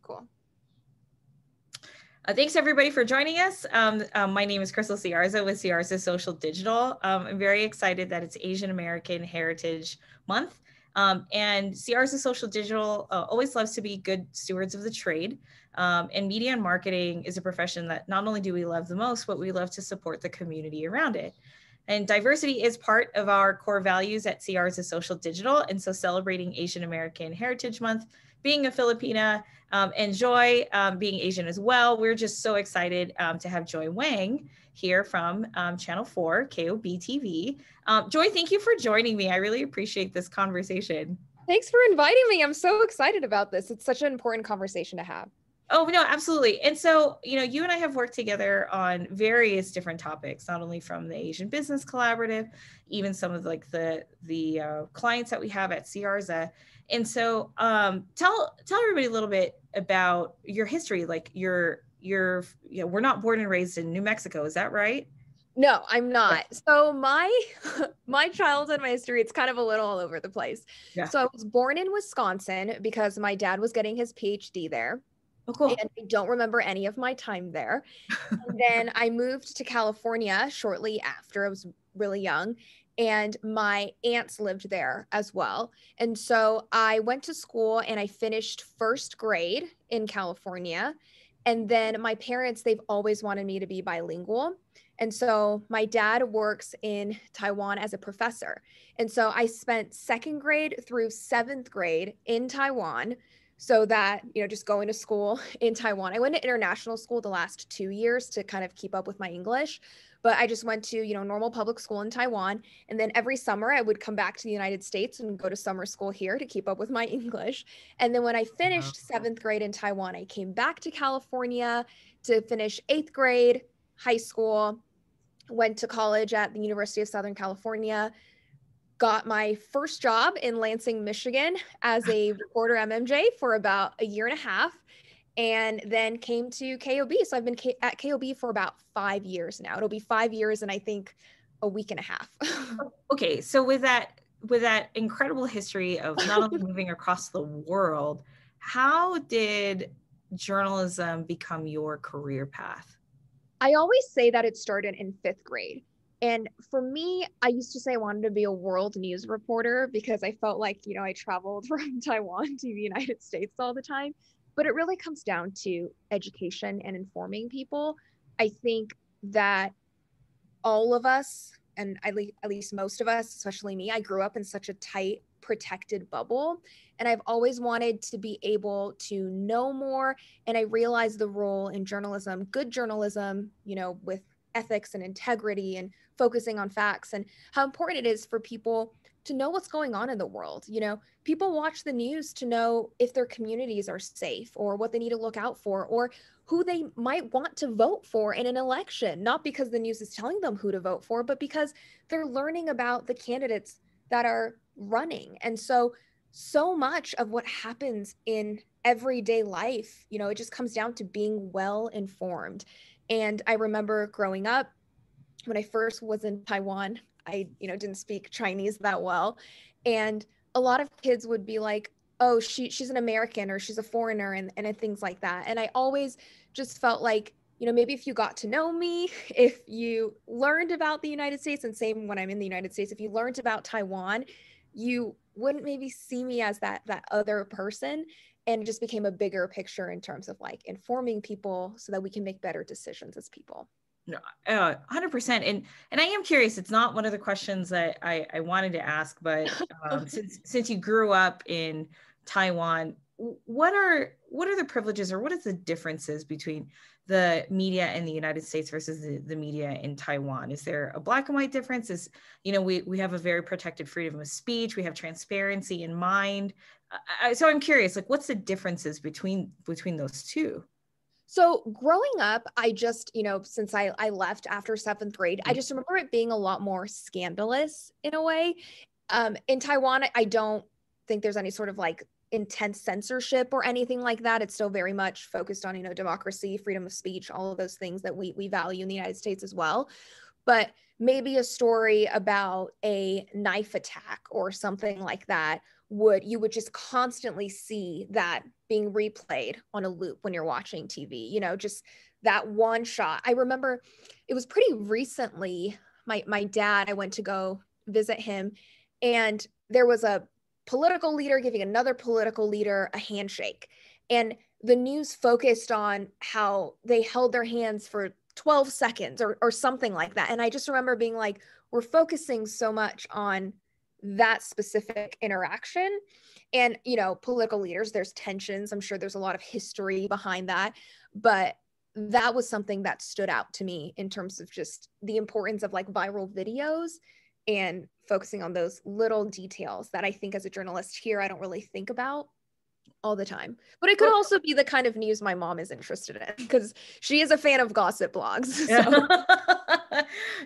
Cool. Thanks everybody for joining us. My name is Kristelle Ciarza with Ciarza Social Digital. I'm very excited that it's Asian American Heritage Month. And Ciarza Social Digital always loves to be good stewards of the trade. And media and marketing is a profession that not only do we love the most, but we love to support the community around it. And diversity is part of our core values at Ciarza Social Digital. And so celebrating Asian American Heritage Month, being a Filipina, and Joy being Asian as well, we're just so excited to have Joy Wang here from Channel 4, KOB TV. Joy, thank you for joining me. I really appreciate this conversation. Thanks for inviting me. I'm so excited about this. It's such an important conversation to have. Oh, no, absolutely. And so, you know, you and I have worked together on various different topics, not only from the Asian Business Collaborative, even some of like the clients that we have at Ciarza. And so tell everybody a little bit about your history. Like we're not born and raised in New Mexico. Is that right? No, I'm not. Yeah. So my childhood, my history, it's kind of a little all over the place. Yeah. So I was born in Wisconsin because my dad was getting his PhD there. Oh, cool. And I don't remember any of my time there. And then I moved to California shortly after. I was really young, and my aunts lived there as well. And so I went to school and I finished first grade in California. And then my parents, they've always wanted me to be bilingual. And so my dad works in Taiwan as a professor. And so I spent second grade through seventh grade in Taiwan. So that, you know, just going to school in Taiwan. I went to international school the last 2 years to kind of keep up with my English, but I just went to, you know, normal public school in Taiwan. And then every summer I would come back to the United States and go to summer school here to keep up with my English. And then when I finished seventh grade in Taiwan, I came back to California to finish eighth grade, high school, went to college at the University of Southern California, got my first job in Lansing, Michigan as a reporter MMJ for about a year and a half, and then came to KOB. So I've been at KOB for about 5 years now. It'll be 5 years and I think a week and a half. Okay. So with that incredible history of not only moving across the world, how did journalism become your career path? I always say that it started in fifth grade. And for me, I used to say I wanted to be a world news reporter because I felt like, you know, I traveled from Taiwan to the United States all the time. But it really comes down to education and informing people. I think that all of us, and at least most of us, especially me, I grew up in such a tight, protected bubble. And I've always wanted to be able to know more. And I realized the role in journalism, good journalism, you know, with ethics and integrity and focusing on facts, and how important it is for people to know what's going on in the world. You know, people watch the news to know if their communities are safe or what they need to look out for or who they might want to vote for in an election, not because the news is telling them who to vote for, but because they're learning about the candidates that are running. And so much of what happens in everyday life, you know, it just comes down to being well informed. And I remember growing up, when I first was in Taiwan, I, you know, didn't speak Chinese that well. And a lot of kids would be like, oh, she's an American or she's a foreigner and things like that. And I always just felt like, you know, maybe if you got to know me, if you learned about the United States, and same when I'm in the United States, if you learned about Taiwan, you wouldn't maybe see me as that other person. And it just became a bigger picture in terms of like informing people so that we can make better decisions as people. No, 100%. And I am curious, it's not one of the questions that I wanted to ask, but since you grew up in Taiwan, what are the privileges or what is the differences between the media in the United States versus the media in Taiwan? Is there a black and white difference? Is, you know, we have a very protected freedom of speech. We have transparency in mind. So I'm curious, like, what's the differences between those two? So growing up, I just, you know, since I left after seventh grade, I just remember it being a lot more scandalous in a way. In Taiwan, I don't think there's any sort of like intense censorship or anything like that. It's still very much focused on, you know, democracy, freedom of speech, all of those things that we value in the United States as well. But maybe a story about a knife attack or something like that you would just constantly see that being replayed on a loop when you're watching TV, you know, just that one shot. I remember it was pretty recently, my dad, I went to go visit him, and there was a political leader giving another political leader a handshake. And the news focused on how they held their hands for 12 seconds or something like that. And I just remember being like, we're focusing so much on that specific interaction. And, you know, political leaders, there's tensions. I'm sure there's a lot of history behind that. But that was something that stood out to me in terms of just the importance of like viral videos and focusing on those little details that I think as a journalist here, I don't really think about all the time. But it could also be the kind of news my mom is interested in, because she is a fan of gossip blogs. So.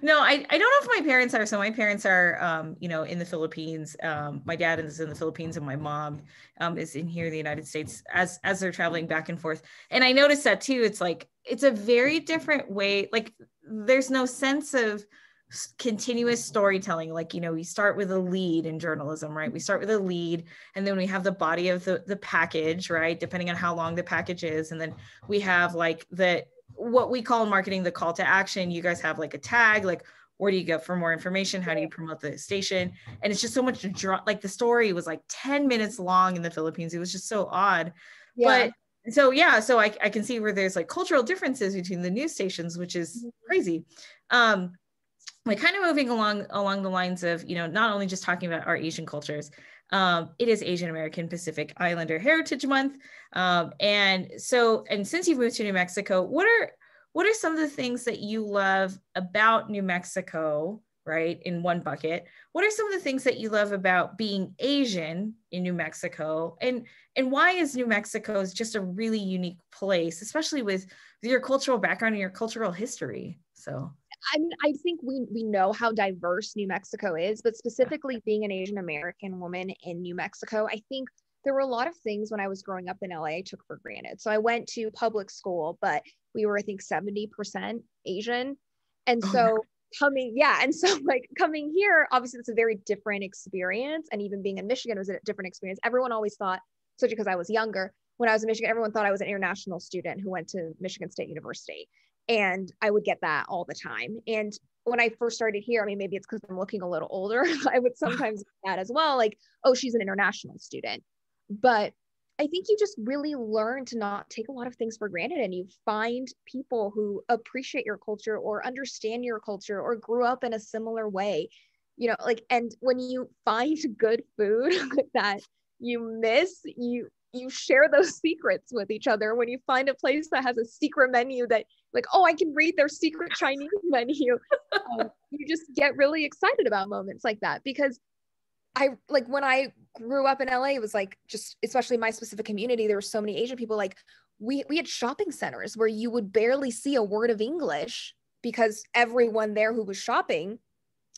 No, I don't know if my parents are. So my parents are, you know, in the Philippines. My dad is in the Philippines, and my mom is in here in the United States as they're traveling back and forth. And I noticed that too. It's like, it's a very different way. Like, there's no sense of continuous storytelling. Like, you know, we start with a lead in journalism, right? We start with a lead, and then we have the body of the package, right? Depending on how long the package is. And then we have like what we call in marketing, the call to action. You guys have like a tag, like, where do you go for more information? How do you promote the station? And it's just so much like the story was like 10 minutes long in the Philippines. It was just so odd. Yeah. But so, yeah, so I can see where there's like cultural differences between the news stations, which is crazy. Like, kind of moving along the lines of, you know, not only just talking about our Asian cultures, it is Asian American Pacific Islander Heritage Month. And since you've moved to New Mexico, what are some of the things that you love about New Mexico, right? In one bucket, what are some of the things that you love about being Asian in New Mexico? And why is New Mexico is just a really unique place, especially with your cultural background and your cultural history? So. I mean, I think we know how diverse New Mexico is, but specifically being an Asian American woman in New Mexico, I think there were a lot of things when I was growing up in LA I took for granted. So I went to public school, but we were, I think, 70% Asian. And so coming here, obviously it's a very different experience. And even being in Michigan was a different experience. Everyone always thought, especially because I was younger, when I was in Michigan, everyone thought I was an international student who went to Michigan State University. And I would get that all the time. And when I first started here, I mean, maybe it's because I'm looking a little older, I would sometimes get that as well, like, oh, she's an international student. But I think you just really learn to not take a lot of things for granted, and you find people who appreciate your culture or understand your culture or grew up in a similar way, you know, like, and when you find good food that you miss, you share those secrets with each other. When you find a place that has a secret menu that, like, oh, I can read their secret Chinese menu, you just get really excited about moments like that. Because when I grew up in LA, it was like, just especially my specific community, there were so many Asian people. Like, we had shopping centers where you would barely see a word of English because everyone there who was shopping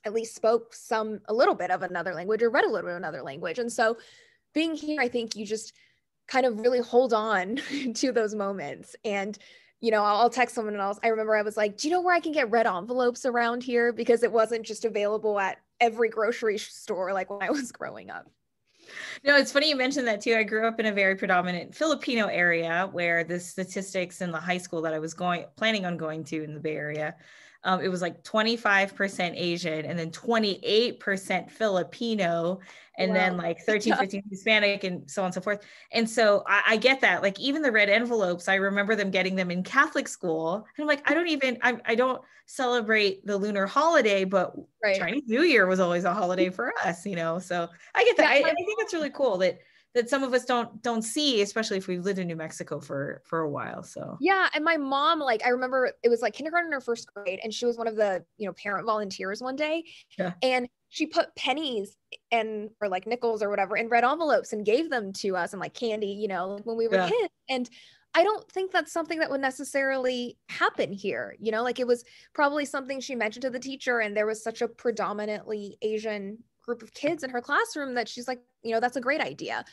at least spoke a little bit of another language or read a little bit of another language. And so being here, I think you just kind of really hold on to those moments. And, you know, I'll text someone else. I remember I was like, do you know where I can get red envelopes around here? Because it wasn't just available at every grocery store like when I was growing up. No, it's funny you mentioned that too. I grew up in a very predominant Filipino area where the statistics in the high school that I was planning on going to in the Bay Area, it was like 25% Asian and then 28% Filipino, and then like 13, 15 Hispanic, and so on and so forth. And so I get that. Like, even the red envelopes, I remember them getting them in Catholic school. And I'm like, I don't celebrate the lunar holiday, but Chinese New Year was always a holiday for us, you know? So I get that. I think it's really cool that some of us don't see, especially if we've lived in New Mexico for a while. So yeah. And my mom, like, I remember it was like kindergarten or first grade, and she was one of the, you know, parent volunteers one day. Yeah. And she put pennies or like nickels or whatever in red envelopes and gave them to us, and like candy, you know, when we were kids. And I don't think that's something that would necessarily happen here. You know, like, it was probably something she mentioned to the teacher, and there was such a predominantly Asian group of kids in her classroom that she's like, you know, that's a great idea.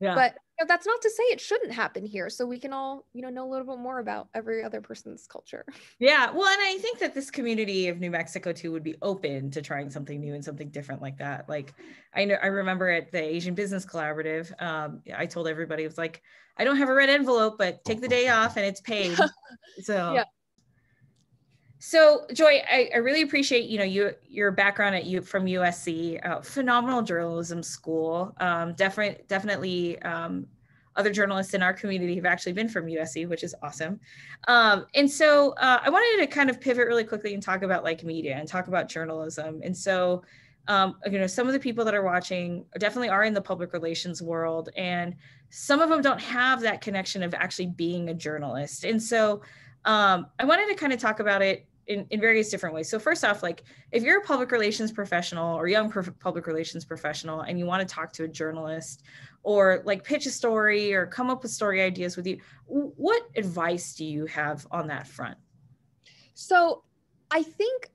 Yeah. But that's not to say it shouldn't happen here. So we can all, know a little bit more about every other person's culture. Yeah. Well, and I think that this community of New Mexico too would be open to trying something new and something different like that. Like I remember at the Asian Business Collaborative, I told everybody, it was like, I don't have a red envelope, but take the day off and it's paid. So Yeah. So Joy, I really appreciate, your background from USC, phenomenal journalism school. Definitely other journalists in our community have actually been from USC, which is awesome. And so I wanted to kind of pivot really quickly and talk about like media and talk about journalism. And so, some of the people that are watching definitely are in the public relations world, and some of them don't have that connection of actually being a journalist. And so I wanted to kind of talk about it in various different ways. So first off, like if you're a public relations professional or young public relations professional and you want to talk to a journalist or like pitch a story or come up with story ideas with you, what advice do you have on that front? So I think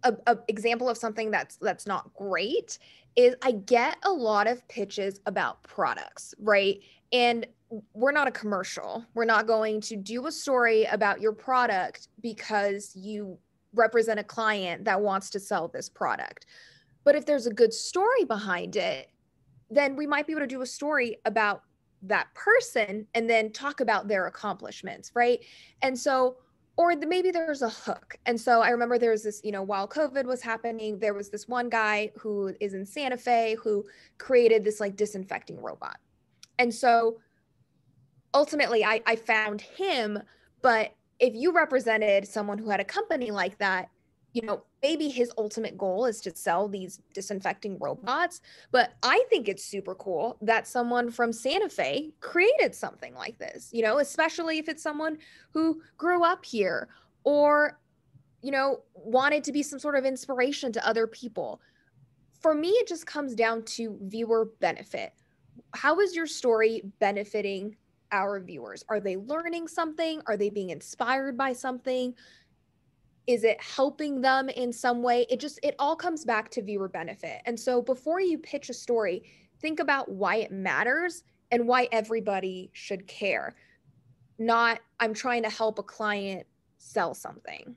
a example of something that's not great is I get a lot of pitches about products, right? And we're not a commercial. We're not going to do a story about your product because you represent a client that wants to sell this product. But if there's a good story behind it, then we might be able to do a story about that person and then talk about their accomplishments, right? And so, or maybe there's a hook. And so I remember there was this, while COVID was happening, there was this one guy who is in Santa Fe who created this like disinfecting robot. And so ultimately I found him, but if you represented someone who had a company like that, maybe his ultimate goal is to sell these disinfecting robots. But I think it's super cool that someone from Santa Fe created something like this, especially if it's someone who grew up here or, wanted to be some sort of inspiration to other people. For me, it just comes down to viewer benefit. How is your story benefiting our viewers? Are they learning something? Are they being inspired by something? Is it helping them in some way? It all comes back to viewer benefit. And so before you pitch a story, think about why it matters and why everybody should care. Not, I'm trying to help a client sell something.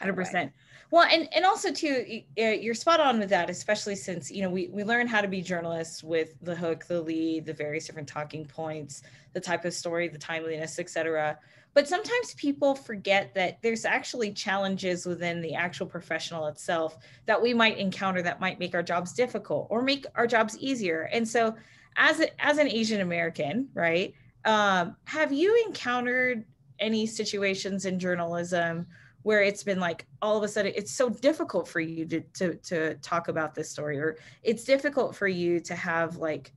100%. Well, and also too, you're spot on with that, especially since, we learn how to be journalists with the hook, the lead, the various different talking points, the type of story, the timeliness, etc. But sometimes people forget that there's actually challenges within the actual professional itself that we might encounter that might make our jobs difficult or make our jobs easier. And so as an Asian American, right, have you encountered any situations in journalism where it's been like all of a sudden it's so difficult for you to talk about this story, or it's difficult for you to have like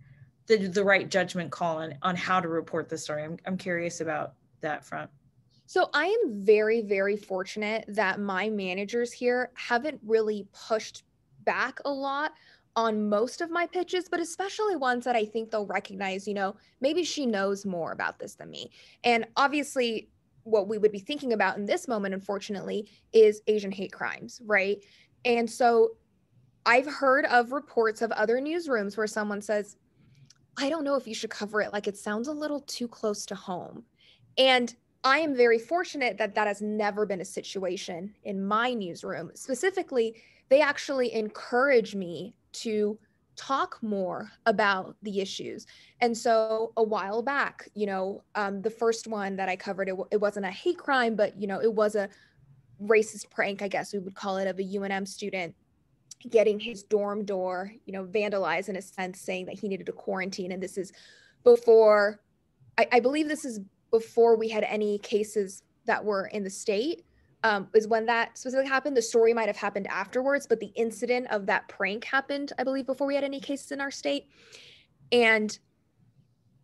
the right judgment call on how to report the story? I'm curious about that front. So I am very, very fortunate that my managers here haven't really pushed back a lot on most of my pitches, but especially ones that I think they'll recognize, maybe she knows more about this than me. And obviously, what we would be thinking about in this moment, unfortunately, is Asian hate crimes, right? And so I've heard of reports of other newsrooms where someone says, I don't know if you should cover it. Like it sounds a little too close to home. And I am very fortunate that that has never been a situation in my newsroom. Specifically, they actually encourage me to talk more about the issues. And so a while back, the first one that I covered, it wasn't a hate crime, but, it was a racist prank, I guess we would call it, of a UNM student getting his dorm door, vandalized in a sense, saying that he needed a quarantine. And this is before, I believe this is before we had any cases that were in the state, is when that specifically happened. The story might have happened afterwards, but the incident of that prank happened, I believe, before we had any cases in our state. And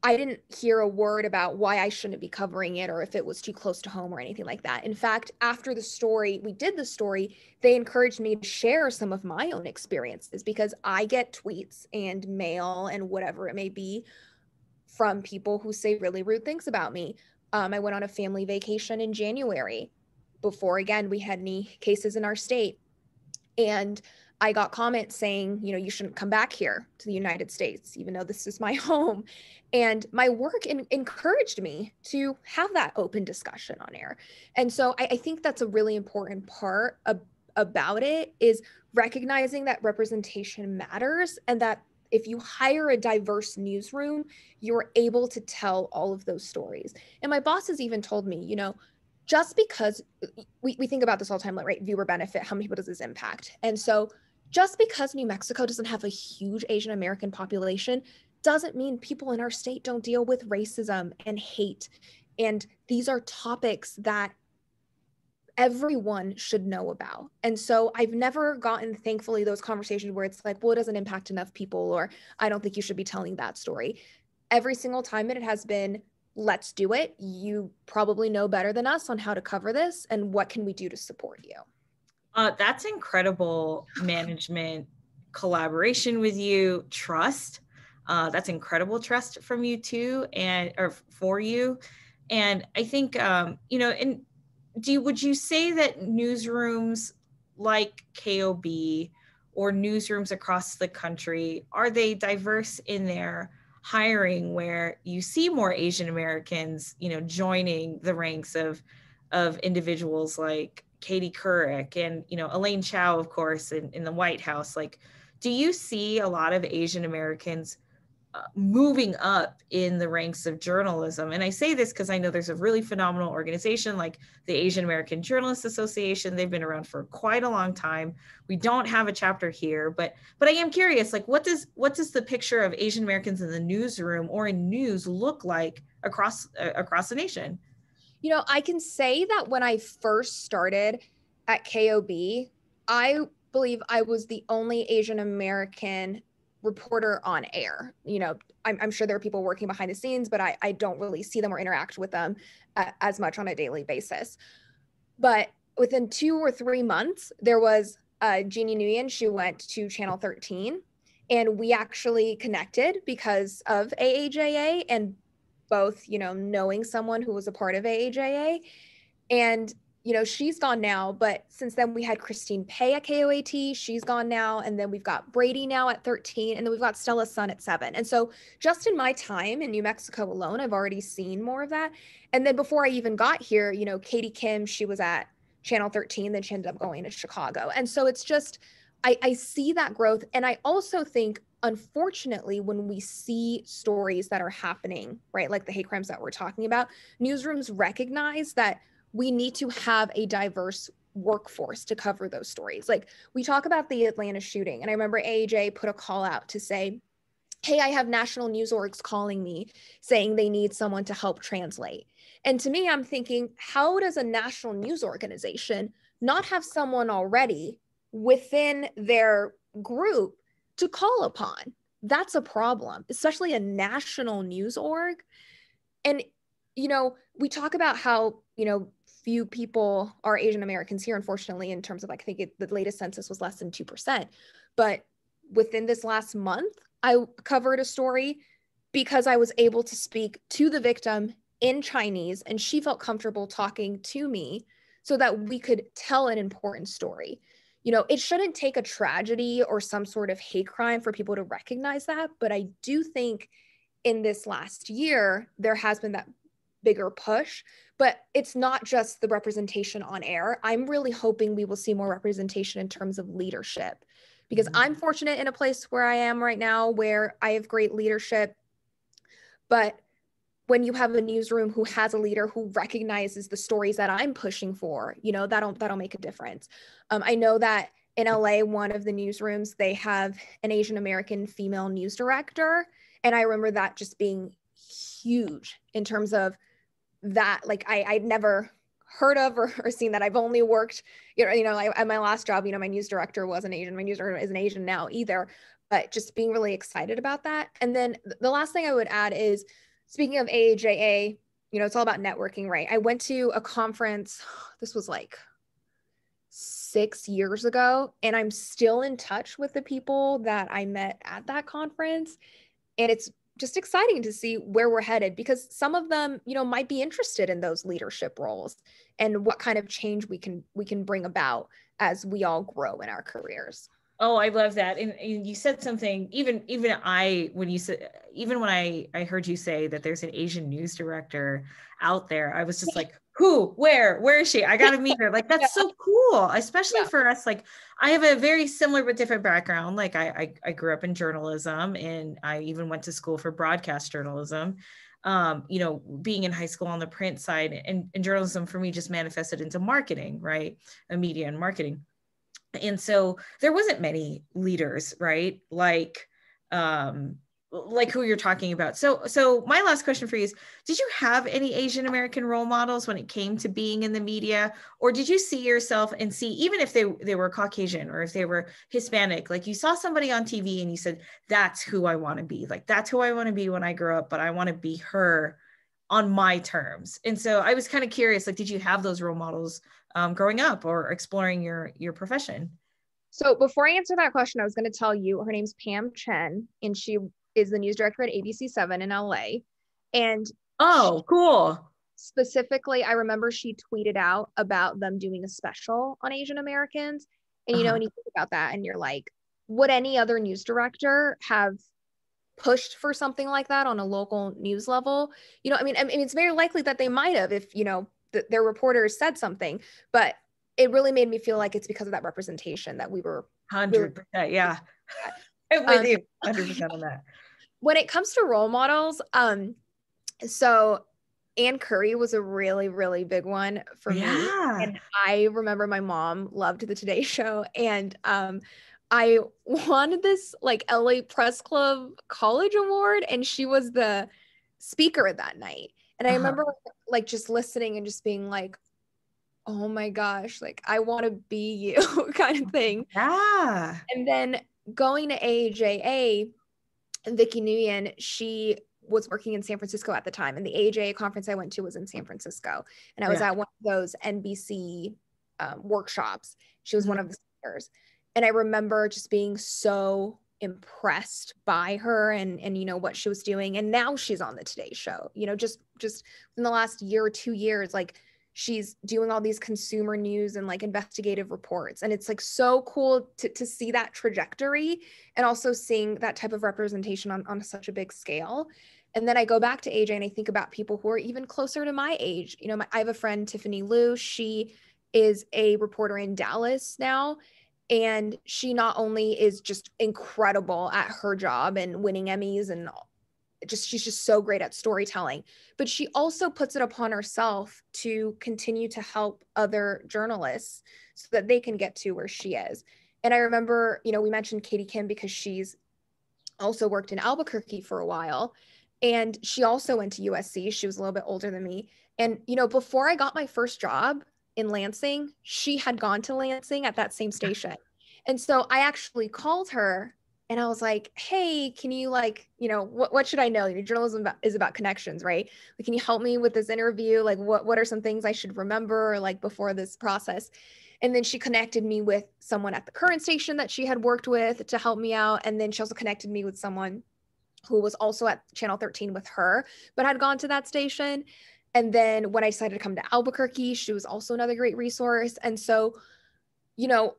I didn't hear a word about why I shouldn't be covering it or if it was too close to home or anything like that. In fact, after we did the story, they encouraged me to share some of my own experiences because I get tweets and mail and whatever it may be from people who say really rude things about me. I went on a family vacation in January before, again, we had any cases in our state. And I got comments saying, you know, you shouldn't come back here to the United States, even though this is my home. And my work encouraged me to have that open discussion on air. And so I think that's a really important part about it, is recognizing that representation matters, and that if you hire a diverse newsroom, you're able to tell all of those stories. And my boss has even told me, you know, just because we think about this all the time, like, right, viewer benefit, how many people does this impact? And so just because New Mexico doesn't have a huge Asian American population doesn't mean people in our state don't deal with racism and hate. And these are topics that everyone should know about. And so I've never gotten, thankfully, those conversations where it's like, well, it doesn't impact enough people, or I don't think you should be telling that story. Every single time it has been, let's do it. You probably know better than us on how to cover this, and what can we do to support you? That's incredible management, collaboration with you, trust. That's incredible trust from you too, or for you. And I think, you know, and would you say that newsrooms like KOB or newsrooms across the country, are they diverse in their hiring, where you see more Asian Americans, you know, joining the ranks of individuals like Katie Couric and, you know, Elaine Chao, of course, in the White House? Like, do you see a lot of Asian Americans moving up in the ranks of journalism? And I say this because I know there's a really phenomenal organization like the Asian American Journalists Association. They've been around for quite a long time. We don't have a chapter here, but I am curious, like, what does the picture of Asian Americans in the newsroom or in news look like across the nation? You know, I can say that when I first started at KOB, I believe I was the only Asian American reporter on air. You know, I'm sure there are people working behind the scenes, but I don't really see them or interact with them as much on a daily basis. But within 2 or 3 months, there was Jeannie Nguyen. She went to Channel 13, and we actually connected because of AAJA, and both, you know, knowing someone who was a part of AAJA. And, you know, she's gone now, but since then we had Christine Pei at KOAT, she's gone now. And then we've got Brady now at 13, and then we've got Stella Sun at 7. And so just in my time in New Mexico alone, I've already seen more of that. And then before I even got here, you know, Katie Kim, she was at Channel 13, then she ended up going to Chicago. And so it's just, I see that growth. And I also think, unfortunately, when we see stories that are happening, right, like the hate crimes that we're talking about, newsrooms recognize that we need to have a diverse workforce to cover those stories. Like, we talk about the Atlanta shooting, and I remember AJ put a call out to say, hey, I have national news orgs calling me saying they need someone to help translate. And to me, I'm thinking, how does a national news organization not have someone already within their group to call upon? That's a problem, especially a national news org. And, you know, we talk about how, you know, few people are Asian Americans here, unfortunately, in terms of, like, I think the latest census was less than 2%. But within this last month, I covered a story because I was able to speak to the victim in Chinese, and she felt comfortable talking to me so that we could tell an important story. You know, it shouldn't take a tragedy or some sort of hate crime for people to recognize that. But I do think in this last year, there has been that bigger push. But it's not just the representation on air. I'm really hoping we will see more representation in terms of leadership, because I'm fortunate in a place where I am right now where I have great leadership. But when you have a newsroom who has a leader who recognizes the stories that I'm pushing for, you know, that'll make a difference. I know that in LA, one of the newsrooms, they have an Asian American female news director. And I remember that just being huge in terms of that. Like, I'd never heard of or seen that. I've only worked, at my last job, you know, my news director wasn't Asian. My news director isn't Asian now either, but just being really excited about that. And then the last thing I would add is, speaking of AAJA, you know, it's all about networking, right? I went to a conference, this was like 6 years ago, and I'm still in touch with the people that I met at that conference. And it's just exciting to see where we're headed, because some of them, you know, might be interested in those leadership roles and what kind of change we can bring about as we all grow in our careers. Oh, I love that. And you said something, even when I heard you say that there's an Asian news director out there, I was just like, where is she? I got to meet her. Like, Yeah. that's so cool, especially Yeah. for us. Like, I have a very similar but different background. Like I grew up in journalism, and I even went to school for broadcast journalism. Being in high school on the print side, and journalism for me just manifested into marketing, right? Media and marketing. And so there wasn't many leaders, right? Like who you're talking about. So my last question for you is, did you have any Asian American role models when it came to being in the media? Or did you see yourself and see, even if they were Caucasian or if they were Hispanic, like you saw somebody on TV and you said, that's who I want to be. Like, that's who I want to be when I grow up, but I want to be her on my terms. And so I was kind of curious, like, did you have those role models growing up or exploring your profession? So before I answer that question, I was going to tell you her name's Pam Chen, and she is the news director at ABC7 in LA. And Oh, cool. specifically, I remember she tweeted out about them doing a special on Asian Americans. And, Uh-huh. when you think about that and you're like, would any other news director have pushed for something like that on a local news level? I mean, it's very likely that they might have if, their reporters said something, but it really made me feel like it's because of that representation that we were really 100%. Yeah. at. I'm with you 100% on that. When it comes to role models, so Ann Curry was a really, really big one for me. Yeah. And I remember my mom loved the Today Show. And I won this like LA Press Club College Award, and she was the speaker that night. And I Uh-huh. remember like just listening and just being like, oh my gosh, like I want to be you kind of thing. Yeah. And then going to AJA, Vicky Nguyen, she was working in San Francisco at the time, and the AJA conference I went to was in San Francisco, and I was Yeah. at one of those NBC workshops. She was one Mhm. of the speakers, and I remember just being so impressed by her and what she was doing. And now she's on the Today Show. Just in the last year or 2 years, like she's doing all these consumer news and like investigative reports, and it's like so cool to see that trajectory and also seeing that type of representation on such a big scale. And then I go back to AJ and I think about people who are even closer to my age. I have a friend, Tiffany Liu. She is a reporter in Dallas now. And she not only is just incredible at her job and winning Emmys and she's just so great at storytelling, but she also puts it upon herself to continue to help other journalists so that they can get to where she is. And I remember, we mentioned Katie Kim because she's also worked in Albuquerque for a while. And she also went to USC. She was a little bit older than me. And, before I got my first job in Lansing, she had gone to Lansing at that same station. And so I actually called her and I was like, hey, can you what should I know? Journalism is about connections, right? Like, can you help me with this interview? Like, what are some things I should remember like before this process? And then she connected me with someone at the current station that she had worked with to help me out. And then she also connected me with someone who was also at Channel 13 with her, but had gone to that station. And then when I decided to come to Albuquerque, she was also another great resource. And so,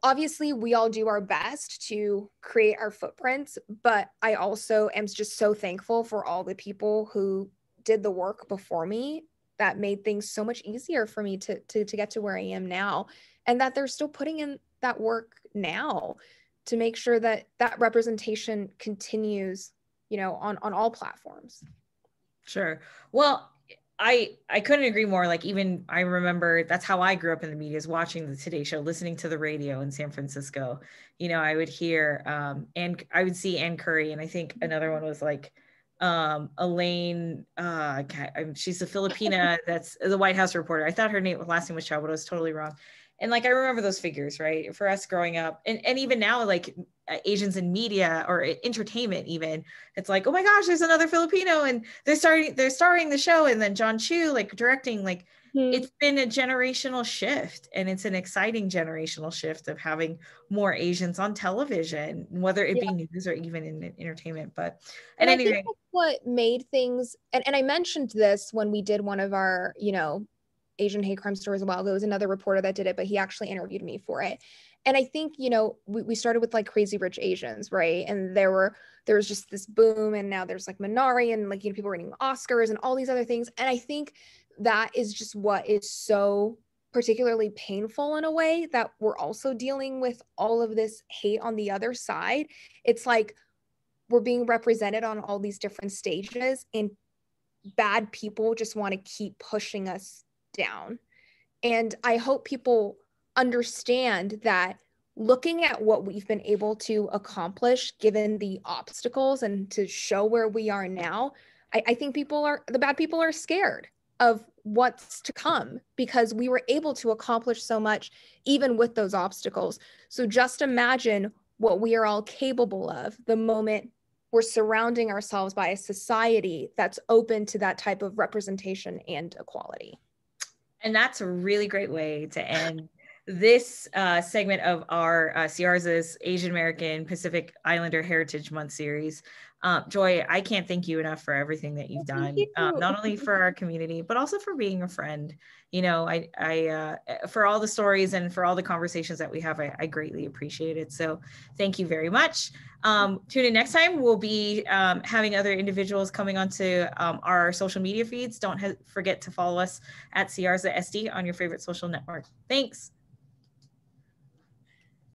obviously we all do our best to create our footprints, but I also am just so thankful for all the people who did the work before me that made things so much easier for me to get to where I am now, and that they're still putting in that work now to make sure that that representation continues, on all platforms. Sure. Well, I couldn't agree more. Like, even I remember that's how I grew up in the media, is watching the Today Show, listening to the radio in San Francisco. I would hear and I would see Ann Curry, and I think another one was like Elaine, she's a Filipina that's the White House reporter. I thought her last name was Chow, but I was totally wrong. And like I remember those figures, right? For us growing up, and even now, like Asians in media or entertainment, even, it's like, oh my gosh, there's another Filipino, and they're starring the show, and then John Chu like directing. Like, it's been a generational shift, and it's an exciting generational shift of having more Asians on television, whether it Yeah. be news or even in entertainment. But at And I any think rate, that's what made things, and I mentioned this when we did one of our, Asian hate crime stories a while ago. It was another reporter that did it, but he actually interviewed me for it. And I think, you know, we started with like Crazy Rich Asians, right? And there was just this boom, and now there's like Minari, and like, you know, people winning Oscars and all these other things. And I think that is just what is so particularly painful in a way, that we're also dealing with all of this hate on the other side. It's like we're being represented on all these different stages, and bad people just want to keep pushing us down. And I hope people understand that looking at what we've been able to accomplish given the obstacles and to show where we are now, I think the bad people are scared of what's to come, because we were able to accomplish so much even with those obstacles. So just imagine what we are all capable of the moment we're surrounding ourselves by a society that's open to that type of representation and equality. And that's a really great way to end this segment of our Ciarza's Asian American Pacific Islander Heritage Month series. Joy, I can't thank you enough for everything that you've done, not only for our community, but also for being a friend. You know, I for all the stories and for all the conversations that we have, I greatly appreciate it. So thank you very much. Tune in next time. We'll be having other individuals coming onto our social media feeds. Don't forget to follow us at Ciarza SD on your favorite social network. Thanks.